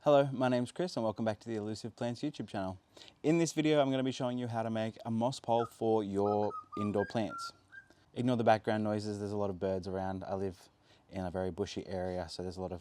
Hello, my name's Chris and welcome back to the Elusive Plants YouTube channel. In this video, I'm going to be showing you how to make a moss pole for your indoor plants. Ignore the background noises, there's a lot of birds around. I live in a very bushy area, so there's a lot of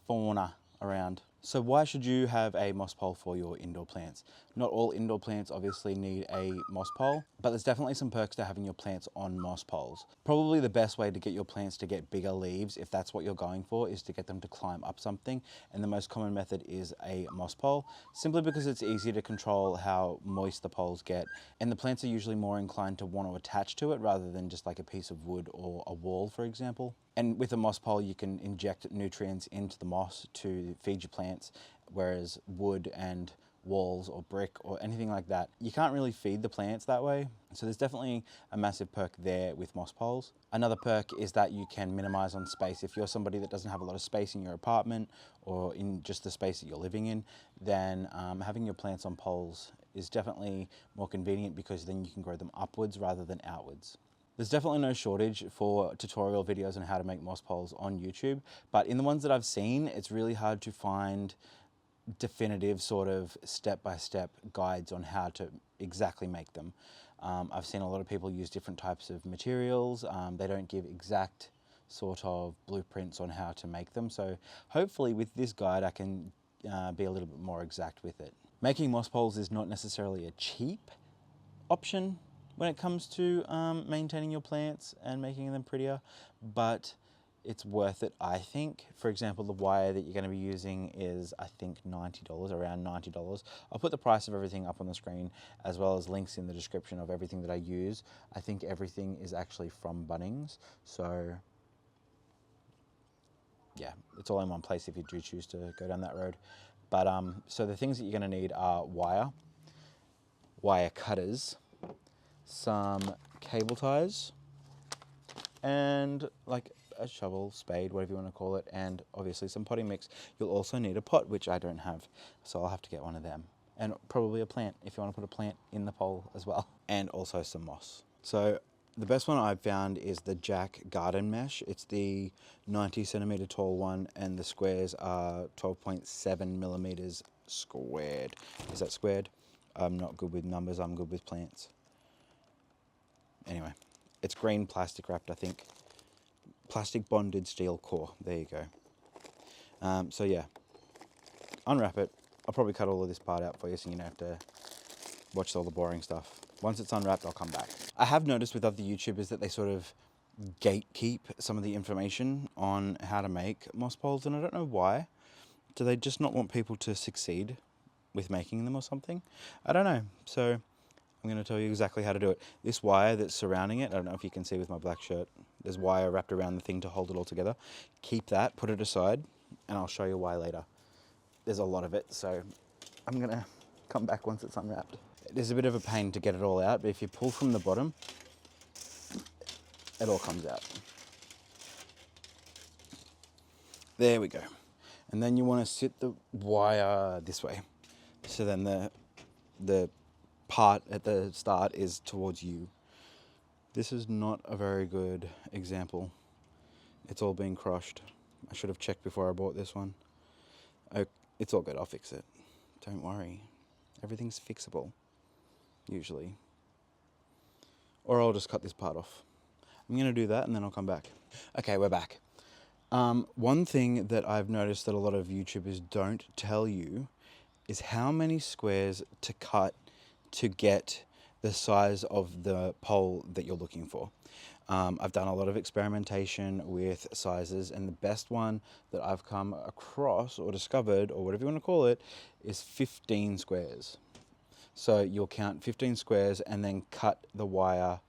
fauna around. So why should you have a moss pole for your indoor plants? Not all indoor plants obviously need a moss pole, but there's definitely some perks to having your plants on moss poles. Probably the best way to get your plants to get bigger leaves, if that's what you're going for, is to get them to climb up something. And the most common method is a moss pole, simply because it's easy to control how moist the poles get. And the plants are usually more inclined to want to attach to it rather than just like a piece of wood or a wall, for example. And with a moss pole, you can inject nutrients into the moss to feed your plants, whereas wood and walls or brick or anything like that, you can't really feed the plants that way. So there's definitely a massive perk there with moss poles. Another perk is that you can minimize on space. If you're somebody that doesn't have a lot of space in your apartment or in just the space that you're living in, then having your plants on poles is definitely more convenient, because then you can grow them upwards rather than outwards. There's definitely no shortage for tutorial videos on how to make moss poles on YouTube, but in the ones that I've seen, it's really hard to find definitive sort of step-by-step guides on how to exactly make them. I've seen a lot of people use different types of materials. They don't give exact sort of blueprints on how to make them. So hopefully with this guide, I can be a little bit more exact with it. Making moss poles is not necessarily a cheap option when it comes to maintaining your plants and making them prettier, but it's worth it, I think. For example, the wire that you're going to be using is, I think, $90, around $90. I'll put the price of everything up on the screen, as well as links in the description of everything that I use. I think everything is actually from Bunnings, so yeah, it's all in one place if you do choose to go down that road. But so the things that you're going to need are wire cutters, some cable ties, and like a shovel, spade, whatever you want to call it, and obviously some potting mix. You'll also need a pot, which I don't have, so I'll have to get one of them. And probably a plant, if you want to put a plant in the pole as well. And also some moss. So the best one I've found is the Jack Garden Mesh. It's the 90 centimeter tall one, and the squares are 12.7 millimeters squared. Is that squared? I'm not good with numbers, I'm good with plants. Anyway, it's green plastic wrapped, I think. Plastic bonded steel core. There you go. So yeah, unwrap it. I'll probably cut all of this part out for you so you don't have to watch all the boring stuff. Once it's unwrapped, I'll come back. I have noticed with other YouTubers that they sort of gatekeep some of the information on how to make moss poles, and I don't know why. Do they just not want people to succeed with making them or something? I don't know. So I'm going to tell you exactly how to do it. This wire that's surrounding it, I don't know if you can see with my black shirt, there's wire wrapped around the thing to hold it all together. Keep that, put it aside, and I'll show you why later. There's a lot of it, so I'm going to come back once it's unwrapped. It is a bit of a pain to get it all out, but if you pull from the bottom, it all comes out. There we go. And then you want to sit the wire this way. So then the part at the start is towards you. This is not a very good example. It's all been crushed. I should have checked before I bought this one. It's all good, I'll fix it. Don't worry. Everything's fixable, usually. Or I'll just cut this part off. I'm going to do that and then I'll come back. Okay, we're back. One thing that I've noticed that a lot of YouTubers don't tell you is how many squares to cut to get the size of the pole that you're looking for. I've done a lot of experimentation with sizes, and the best one that I've come across or discovered, or whatever you want to call it, is 15 squares. So you'll count 15 squares and then cut the wire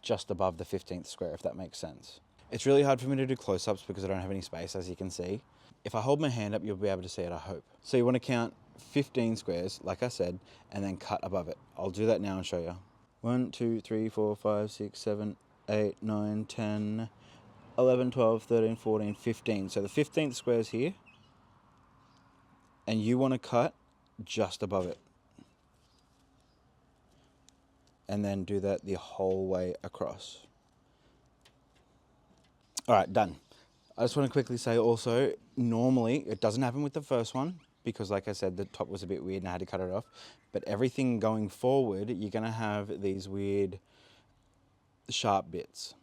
just above the 15th square, if that makes sense. It's really hard for me to do close-ups because I don't have any space, as you can see. If I hold my hand up, you'll be able to see it, I hope. So you want to count 15 squares, like I said, and then cut above it. I'll do that now and show you. 1, 2, 3, 4, 5, 6, 7, 8, 9, 10, 11, 12, 13, 14, 15. So the 15th square is here, and you want to cut just above it. And then do that the whole way across. All right, done. I just want to quickly say also, normally it doesn't happen with the first one because like I said, the top was a bit weird and I had to cut it off. But everything going forward, you're going to have these weird sharp bits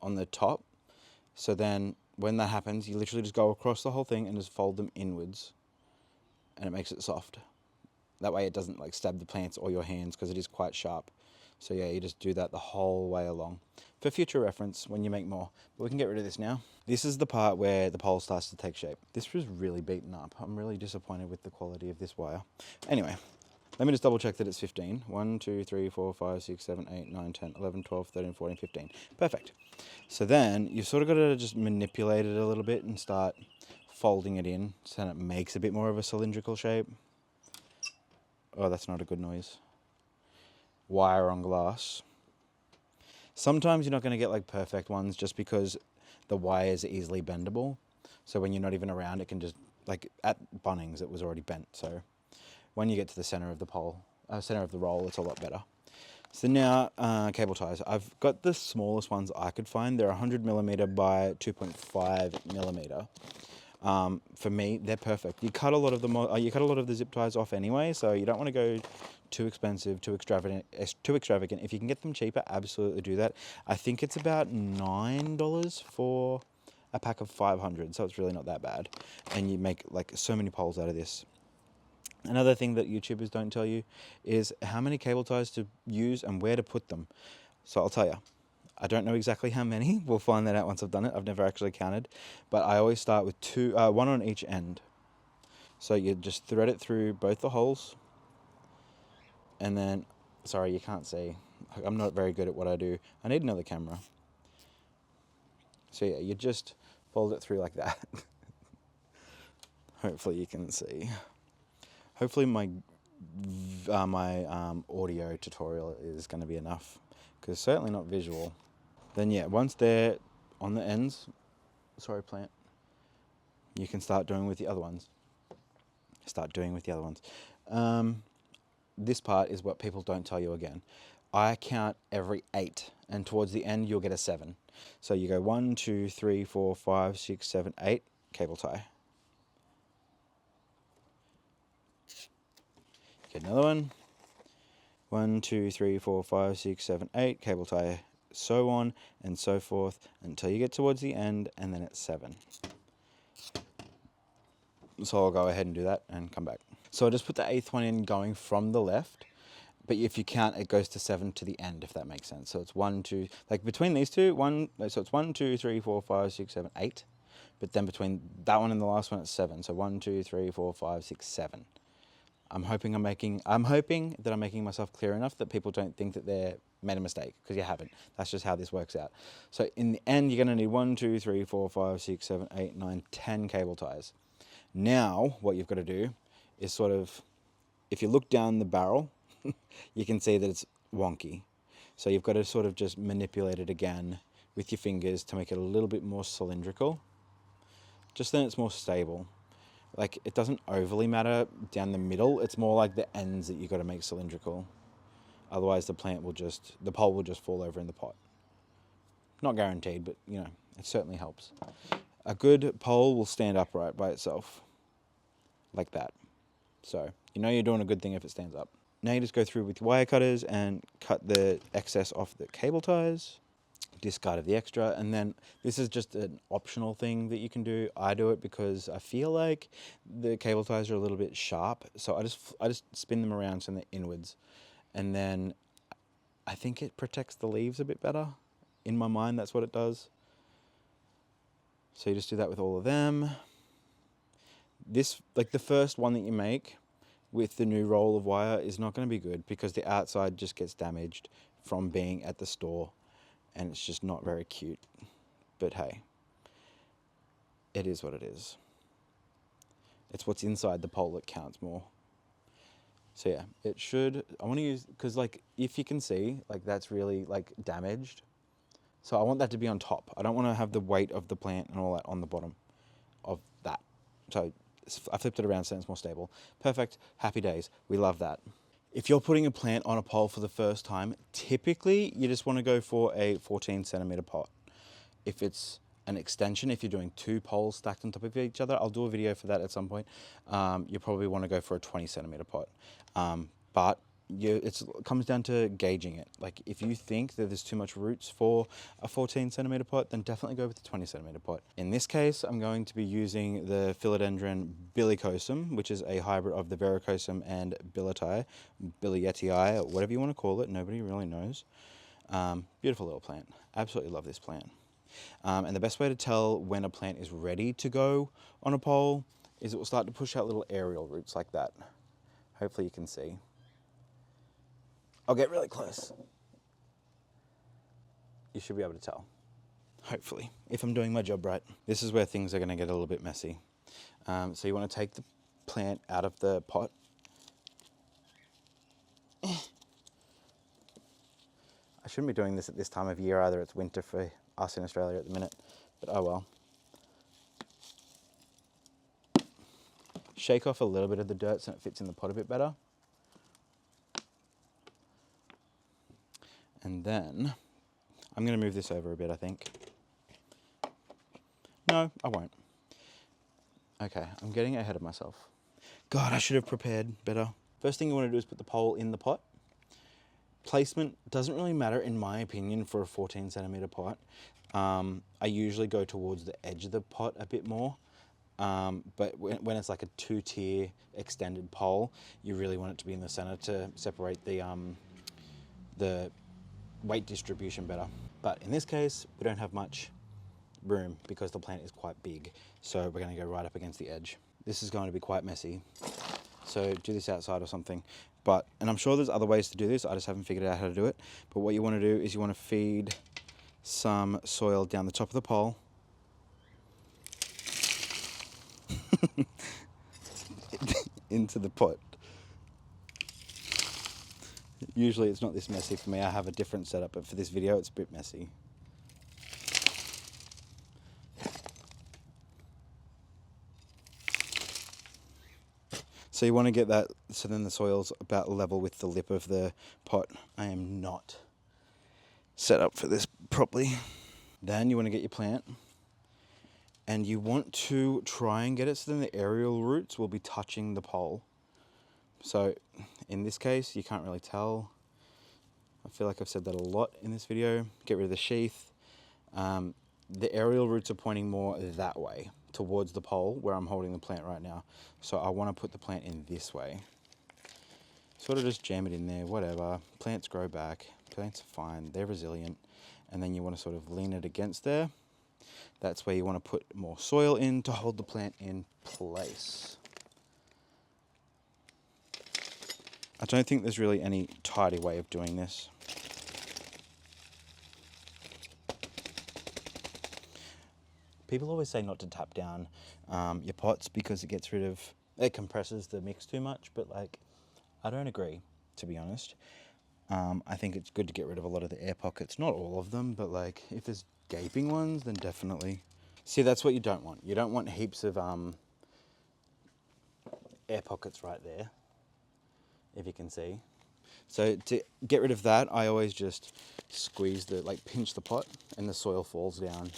on the top. So then when that happens, you literally just go across the whole thing and just fold them inwards and it makes it soft. That way it doesn't like stab the plants or your hands because it is quite sharp. So yeah, you just do that the whole way along for future reference when you make more. But we can get rid of this now. This is the part where the pole starts to take shape. This was really beaten up. I'm really disappointed with the quality of this wire. Anyway, let me just double check that it's 15. 1, 2, 3, 4, 5, 6, 7, 8, 9, 10, 11, 12, 13, 14, 15. Perfect. So then you've sort of got to just manipulate it a little bit and start folding it in so that it makes a bit more of a cylindrical shape. Oh, that's not a good noise. Wire on glass. Sometimes you're not going to get like perfect ones just because the wire is easily bendable. So when you're not even around, it can just, like at Bunnings, it was already bent. So when you get to the center of the pole, center of the roll, it's a lot better. So now cable ties. I've got the smallest ones I could find. They're 100mm by 2.5mm. For me, they're perfect. You cut a lot of them. You cut a lot of the zip ties off anyway, so you don't want to go too expensive, too extravagant. If you can get them cheaper, absolutely do that. I think it's about $9 for a pack of 500, so it's really not that bad. And you make like so many poles out of this. Another thing that YouTubers don't tell you is how many cable ties to use and where to put them. So I'll tell you. I don't know exactly how many. We'll find that out once I've done it. I've never actually counted. But I always start with one on each end. So you just thread it through both the holes. And then, sorry, you can't see. I'm not very good at what I do. I need another camera. So yeah, you just fold it through like that. Hopefully you can see. Hopefully my audio tutorial is going to be enough. Because it's certainly not visual. Then yeah, once they're on the ends, sorry plant, you can start doing with the other ones. This part is what people don't tell you again. I count every 8, and towards the end you'll get a 7. So you go 1, 2, 3, 4, 5, 6, 7, 8, cable tie. Get another one. 1, 2, 3, 4, 5, 6, 7, 8, cable tie. So on and so forth until you get towards the end, and then it's 7. So I'll go ahead and do that and come back. So I just put the 8th one in going from the left, but if you count, it goes to 7 to the end, if that makes sense. So it's 1, 2, like between these two, so it's 1, 2, 3, 4, 5, 6, 7, 8. But then between that one and the last one, it's 7. So 1, 2, 3, 4, 5, 6, 7. I'm hoping that I'm making myself clear enough that people don't think that they're made a mistake, because you haven't. That's just how this works out. So in the end, you're going to need 1, 2, 3, 4, 5, 6, 7, 8, 9, 10 cable ties. Now, what you've got to do is sort of, if you look down the barrel, you can see that it's wonky. So you've got to sort of just manipulate it again with your fingers to make it a little bit more cylindrical. Just then it's more stable. Like, it doesn't overly matter down the middle. It's more like the ends that you've got to make cylindrical. Otherwise, the pole will just fall over in the pot. Not guaranteed, but, you know, it certainly helps. A good pole will stand upright by itself. Like that. So, you know you're doing a good thing if it stands up. Now you just go through with your wire cutters and cut the excess off the cable ties. Discard of the extra, and then this is just an optional thing that you can do. I do it because I feel like the cable ties are a little bit sharp, so I just spin them around so they're inwards, and then I think it protects the leaves a bit better. In my mind, that's what it does. So you just do that with all of them. This, like the first one that you make with the new roll of wire, is not going to be good because the outside just gets damaged from being at the store. And it's just not very cute. But hey, it is what it is. It's what's inside the pole that counts more. So yeah, it should, I want to use, because like, if you can see, like that's really like damaged. So I want that to be on top. I don't want to have the weight of the plant and all that on the bottom of that. So I flipped it around so it's more stable. Perfect, happy days, we love that. If you're putting a plant on a pole for the first time, typically you just want to go for a 14 centimeter pot. If it's an extension if you're doing 2 poles stacked on top of each other. I'll do a video for that at some point. You probably want to go for a 20 centimeter pot. But it comes down to gauging it. Like if you think that there's too much roots for a 14 centimeter pot, then definitely go with the 20 centimeter pot. In this case, I'm going to be using the Philodendron Billycosum, which is a hybrid of the Verrucosum and Billietii, or whatever you want to call it. Nobody really knows. Beautiful little plant. Absolutely love this plant. And the best way to tell when a plant is ready to go on a pole is it will start to push out little aerial roots like that. Hopefully you can see. I'll get really close. You should be able to tell. Hopefully, if I'm doing my job right. This is where things are going to get a little bit messy. So you want to take the plant out of the pot. I shouldn't be doing this at this time of year either. It's winter for us in Australia at the minute, but oh well. Shake off a little bit of the dirt so it fits in the pot a bit better. And then I'm going to move this over a bit, I think. No, I won't. Okay, I'm getting ahead of myself. God, I should have prepared better. First thing you want to do is put the pole in the pot. Placement doesn't really matter, in my opinion, for a 14 centimeter pot. I usually go towards the edge of the pot a bit more. But when it's like a 2-tier extended pole, you really want it to be in the center to separate the weight distribution better. But in this case, we don't have much room because the plant is quite big. So we're going to go right up against the edge. This is going to be quite messy. So do this outside or something. And I'm sure there's other ways to do this. I just haven't figured out how to do it. But what you want to do is you want to feed some soil down the top of the pole. Into the pot. Usually it's not this messy for me. I have a different setup, but for this video it's a bit messy. So you want to get that so then the soil's about level with the lip of the pot. I am not set up for this properly. Then you want to get your plant and you want to try and get it so then the aerial roots will be touching the pole. So in this case, you can't really tell. I feel like I've said that a lot in this video. Get rid of the sheath. The aerial roots are pointing more that way, towards the pole where I'm holding the plant right now. So I want to put the plant in this way. Sort of just jam it in there, whatever. Plants grow back. Plants are fine. They're resilient. And then you want to sort of lean it against there. That's where you want to put more soil in to hold the plant in place. I don't think there's really any tidy way of doing this. People always say not to tap down your pots because it compresses the mix too much, but like, I don't agree, to be honest. I think it's good to get rid of a lot of the air pockets, not all of them, but like if there's gaping ones, then definitely. See, that's what you don't want. You don't want heaps of air pockets right there, if you can see. So to get rid of that, I always just pinch the pot and the soil falls down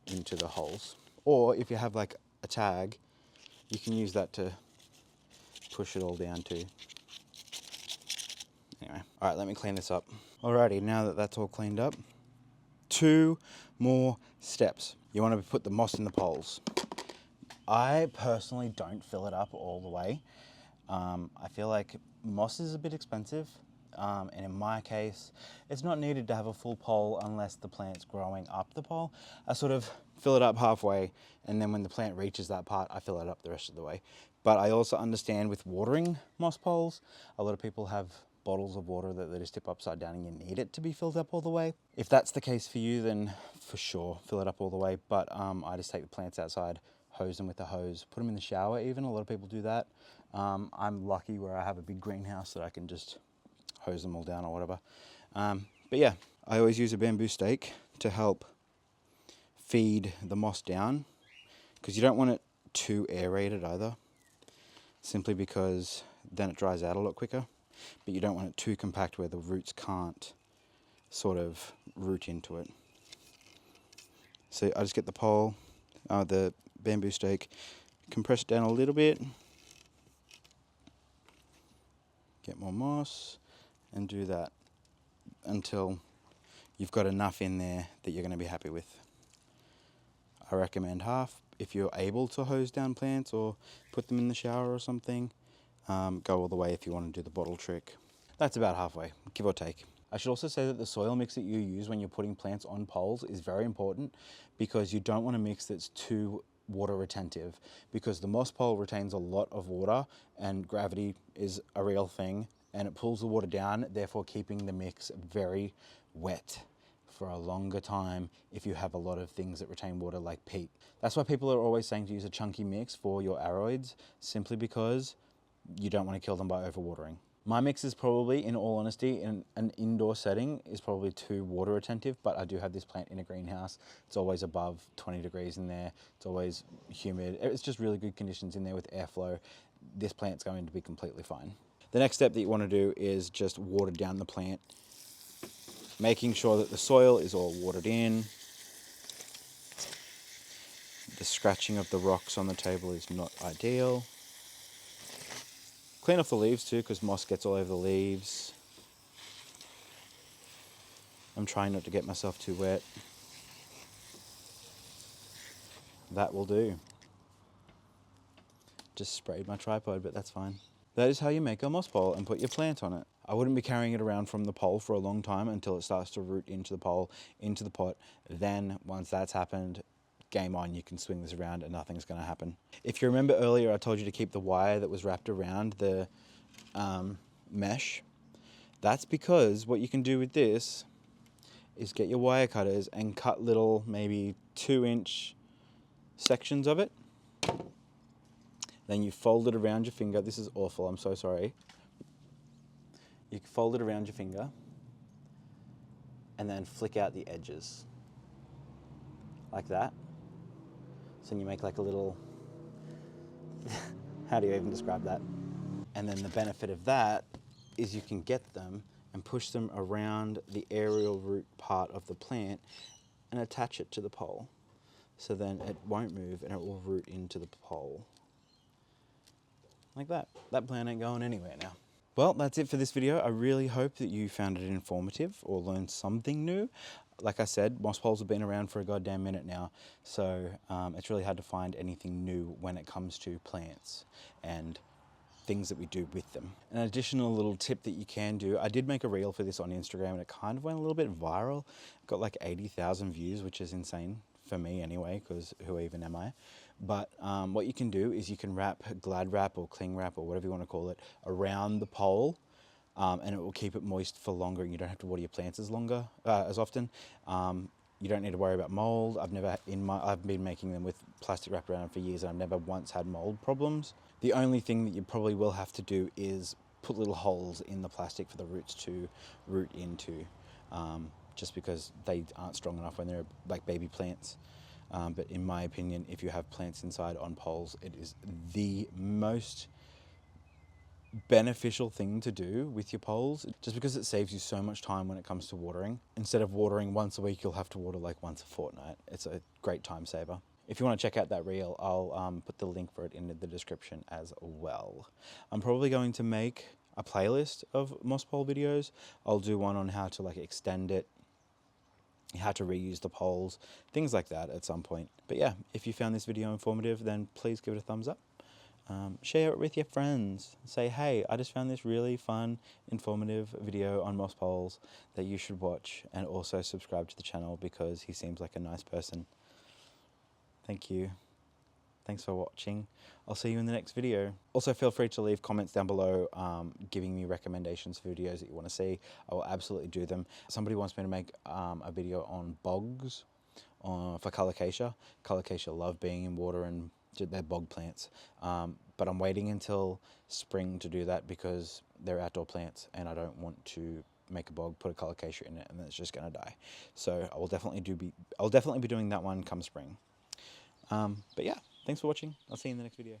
into the holes. Or if you have like a tag, you can use that to push it all down too. Anyway, all right, let me clean this up. Alrighty, now that that's all cleaned up, 2 more steps. You want to put the moss in the poles. I personally don't fill it up all the way. I feel like moss is a bit expensive, and in my case, it's not needed to have a full pole unless the plant's growing up the pole. I sort of fill it up halfway, and then when the plant reaches that part, I fill it up the rest of the way. But I also understand with watering moss poles, a lot of people have bottles of water that they just tip upside down and you need it to be filled up all the way. If that's the case for you, then for sure, fill it up all the way. But I just take the plants outside, hose them with a hose, put them in the shower even. A lot of people do that. I'm lucky where I have a big greenhouse that I can just hose them all down or whatever. But yeah, I always use a bamboo stake to help feed the moss down because you don't want it too aerated either, simply because then it dries out a lot quicker. But you don't want it too compact where the roots can't sort of root into it. So I just get the pole, the bamboo stake, compress it down a little bit, get more moss, and do that until you've got enough in there that you're going to be happy with. I recommend half. If you're able to hose down plants or put them in the shower or something, go all the way if you want to do the bottle trick. That's about halfway, give or take. I should also say that the soil mix that you use when you're putting plants on poles is very important, because you don't want a mix that's too water retentive, because the moss pole retains a lot of water and gravity is a real thing and it pulls the water down, therefore keeping the mix very wet for a longer time if you have a lot of things that retain water like peat. That's why people are always saying to use a chunky mix for your aroids, simply because you don't want to kill them by overwatering. My mix is probably, in all honesty, in an indoor setting, is probably too water retentive, but I do have this plant in a greenhouse. It's always above 20 degrees in there. It's always humid. It's just really good conditions in there with airflow. This plant's going to be completely fine. The next step that you want to do is just water down the plant, making sure that the soil is all watered in. The scratching of the rocks on the table is not ideal. Clean off the leaves too, because moss gets all over the leaves. I'm trying not to get myself too wet. That will do. Just sprayed my tripod, but that's fine. That is how you make a moss pole and put your plant on it. I wouldn't be carrying it around from the pole for a long time until it starts to root into the pole, into the pot. Then once that's happened, game on, you can swing this around and nothing's going to happen. If you remember earlier, I told you to keep the wire that was wrapped around the mesh. That's because what you can do with this is get your wire cutters and cut little, maybe 2-inch sections of it. Then you fold it around your finger. This is awful, I'm so sorry. You fold it around your finger and then flick out the edges like that. So then you make like a little, how do you even describe that? And then the benefit of that is you can get them and push them around the aerial root part of the plant and attach it to the pole. So then it won't move and it will root into the pole. Like that. That plant ain't going anywhere now. Well, that's it for this video. I really hope that you found it informative or learned something new. Like I said, moss poles have been around for a goddamn minute now, so it's really hard to find anything new when it comes to plants and things that we do with them. An additional little tip that you can do, I did make a reel for this on Instagram and it kind of went a little bit viral. It got like 80,000 views, which is insane for me anyway, because who even am I? But what you can do is you can wrap Glad wrap or cling wrap or whatever you want to call it around the pole, and it will keep it moist for longer and you don't have to water your plants as often. You don't need to worry about mold. I've been making them with plastic wrapped around for years and I've never once had mold problems. The only thing that you probably will have to do is put little holes in the plastic for the roots to root into, just because they aren't strong enough when they're like baby plants. But in my opinion, if you have plants inside on poles, it is the most beneficial thing to do with your poles, just because it saves you so much time when it comes to watering. Instead of watering once a week, you'll have to water like once a fortnight. It's a great time saver. If you want to check out that reel, I'll put the link for it in the description as well. I'm probably going to make a playlist of moss pole videos. I'll do one on how to like extend it, how to reuse the poles, things like that at some point. But yeah, if you found this video informative, then please give it a thumbs up. Share it with your friends. Say, hey, I just found this really fun, informative video on moss poles that you should watch, and also subscribe to the channel because he seems like a nice person. Thank you. Thanks for watching. I'll see you in the next video. Also, feel free to leave comments down below giving me recommendations for videos that you want to see. I will absolutely do them. Somebody wants me to make a video on bogs for colocasia. Colocasia love being in water and they're bog plants. But I'm waiting until spring to do that because they're outdoor plants and I don't want to make a bog, put a colocasia in it, and then it's just going to die. So I'll definitely be doing that one come spring. But yeah, thanks for watching. I'll see you in the next video.